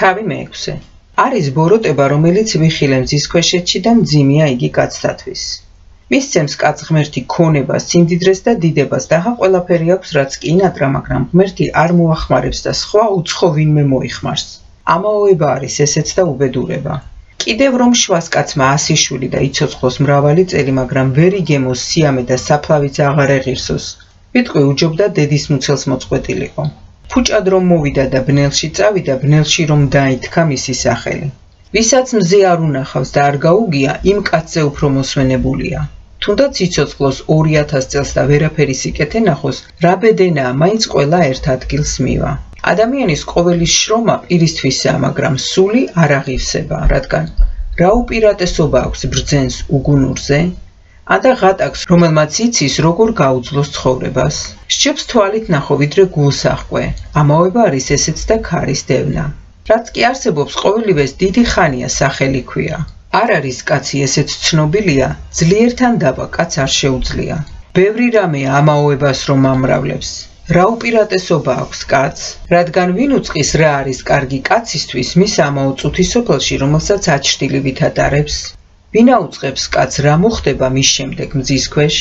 თავი მე-6. არის ბოროტება, რომელიც ვიხილე მზის ქვეშეთში და მძიმეა იგი კაცთათვის. მისცემს კაცს ღმერთი ქონება, სიმდიდრეს და დიდებას და ახლა ყველაფერი აქვს, რაც კი ნატრა, მაგრამ ღმერთი არ მოახმარებს და სხვა უცხო ვინმე მოიხმარს. ამაოება არის ესეც და უბედურება. კიდევ რომ შვას კაცმა 100 შვილი და იცოცხლოს მრავალი წელი, მაგრამ ვერ იგემოს სიამე და საფლავიც აღარ ეღირსოს. ვიტყვი უჯობდა დედის მუცელს მოწყვეტილიყო. ფუჭად რომ მოვიდა და ბნელში წავიდა, ბნელში რომ დაითქა მისი სახელი. ვისაც მზე არ უნახავს და არ გაუგია, იმ კაცზე უფრო მოსვენებულია. თუნდაც იცოცხლოს 2000 წელს და ვერაფერი სიკეთე ნახოს, რა ბედენაა, მაინც ყველა ერთ ადგილს მივა. ადამიანის ყოველის შრომა პირისთვისაა, მაგრამ სული არ აღივსება, რადგან რა უპირატესობა აქვს ბრძენს უგუნურზე? და ღატაკს, რომელმაც იცის, როგორ გაუძლოს ცხოვრებას. სჯობს თვალით ნახო, ვიდრე გულს აჰყვე. ამაოება არის ესეც და ქარის დევნა. რაც კი არსებობს, ყოველივეს დიდი ხანია სახელი ქვია. არ არის კაცი ესეც ცნობილია, ძლიერთან დაბა კაც არ შეუძლია. ბევრი რამეა ამაოებას რომ ამრავლებს. რა უპირატესობა აქვს კაცს, რადგან ვინ უწყის რა არის კარგი კაცისთვის მის ამაო წუთის სოფელში, რომელსაც აჩრდილივით ატარებს? ვინ აუწყებს კაცს რა მოხდება მის შემდეგ მზის ქვეშ?